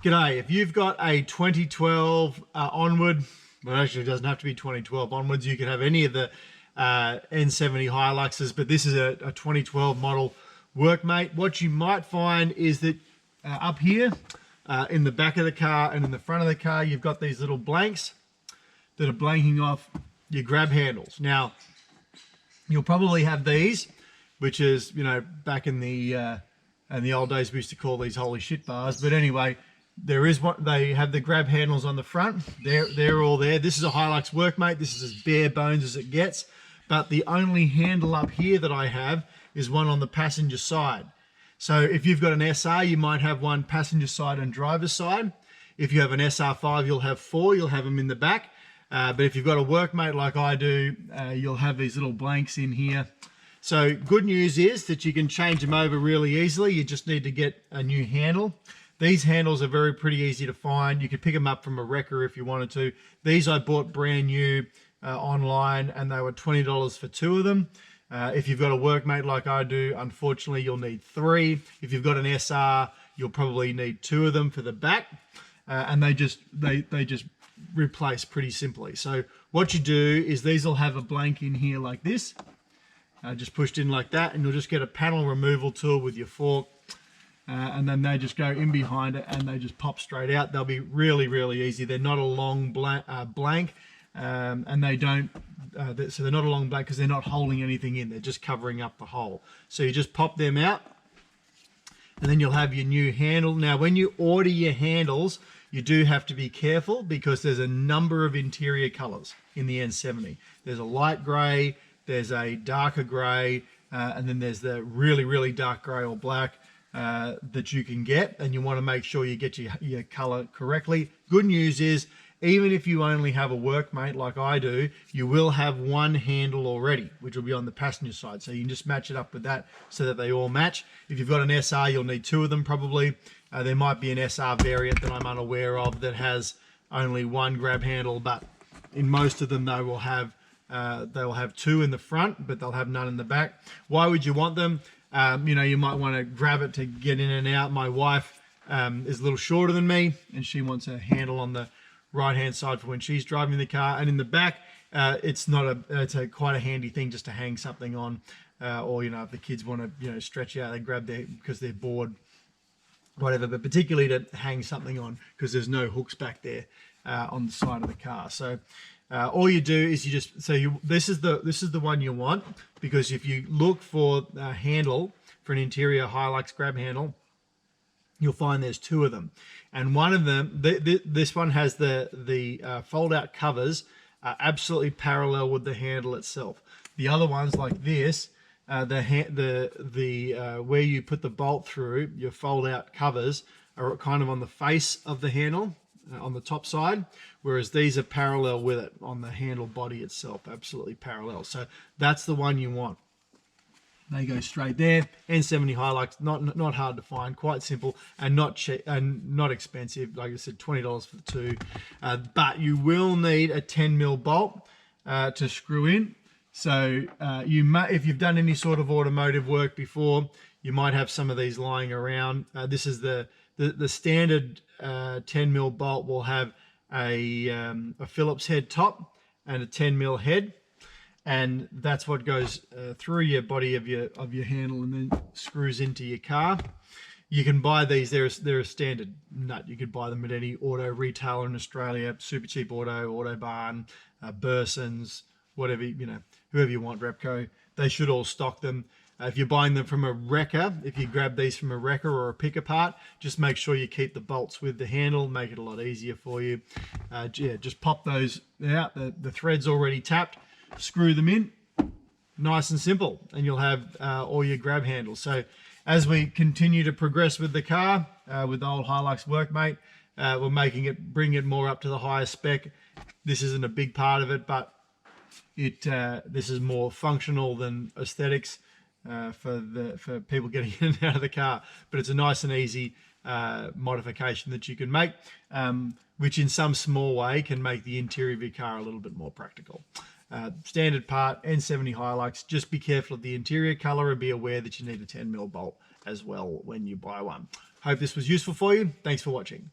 G'day, if you've got a 2012 onward, well actually it doesn't have to be 2012 onwards, you can have any of the N70 Hiluxes, but this is a 2012 model workmate. What you might find is that up here in the back of the car and in the front of the car, you've got these little blanks that are blanking off your grab handles. Now, you'll probably have these, which is, you know, back in the old days we used to call these holy shit bars, but anyway, there is what they have, the grab handles on the front. They're all there. This is a Hilux workmate. This is as bare bones as it gets. But the only handle up here that I have is one on the passenger side. So if you've got an SR, you might have one passenger side and driver's side. If you have an SR5, you'll have four. You'll have them in the back. But if you've got a workmate like I do, you'll have these little blanks in here. So good news is that you can change them over really easily. You just need to get a new handle. These handles are pretty easy to find. You could pick them up from a wrecker if you wanted to. These I bought brand new online, and they were $20 for two of them. If you've got a workmate like I do, unfortunately, you'll need three. If you've got an SR, you'll probably need two of them for the back, and they just replace pretty simply. So what you do is these will have a blank in here like this, just pushed in like that, and you'll just get a panel removal tool with your fork. And then they just go in behind it and they just pop straight out. They'll be really, really easy. They're not a long blank, and they don't, so they're not a long blank because they're not holding anything in. They're just covering up the hole. So you just pop them out, and then you'll have your new handle. Now, when you order your handles, you do have to be careful because there's a number of interior colors in the N70. There's a light gray, there's a darker gray, and then there's the really, really dark gray or black. That you can get, and you want to make sure you get your color correctly. Good news is, even if you only have a workmate like I do, you will have one handle already, which will be on the passenger side. So you can just match it up with that so that they all match. If you've got an SR, you'll need two of them probably. There might be an SR variant that I'm unaware of that has only one grab handle, but in most of them they will have two in the front, but they'll have none in the back. Why would you want them? You know, you might want to grab it to get in and out. My wife is a little shorter than me, and she wants a handle on the right-hand side for when she's driving the car. And in the back, it's quite a handy thing just to hang something on, or, you know, if the kids want to, you know, stretch out, they grab their, because they're bored, whatever. But particularly to hang something on because there's no hooks back there on the side of the car. So all you do is this is the one you want, because if you look for a handle for an interior Hilux grab handle, you'll find there's two of them, and one of them, this one has the fold out covers absolutely parallel with the handle itself. The other ones like this, where you put the bolt through, your fold out covers are kind of on the face of the handle, on the top side, whereas these are parallel with it on the handle body itself, absolutely parallel. So that's the one you want. They go straight there. N70 Hilux, not hard to find, quite simple, and not cheap and not expensive. Like I said, $20 for the two, but you will need a 10mm bolt to screw in. So if you've done any sort of automotive work before, you might have some of these lying around. This is the standard 10mm bolt will have a Phillips head top and a 10mm head, and that's what goes through your body of your handle and then screws into your car. You can buy these. They're a standard nut. You could buy them at any auto retailer in Australia, Super Cheap Auto, Autobarn, Burson's, whatever, you know, whoever you want, Repco. They should all stock them. If you're buying them from a wrecker, if you grab these from a wrecker or a pick apart, just make sure you keep the bolts with the handle, make it a lot easier for you. Yeah, just pop those out. The thread's already tapped. Screw them in, nice and simple, and you'll have all your grab handles. So as we continue to progress with the car, with the old Hilux workmate, we're bring it more up to the higher spec. This isn't a big part of it, but this is more functional than aesthetics. For people getting in and out of the car, but it's a nice and easy modification that you can make, which in some small way can make the interior of your car a little bit more practical. Standard part, N70 Hilux. Just be careful of the interior color and be aware that you need a 10mm bolt as well when you buy one. Hope this was useful for you. Thanks for watching.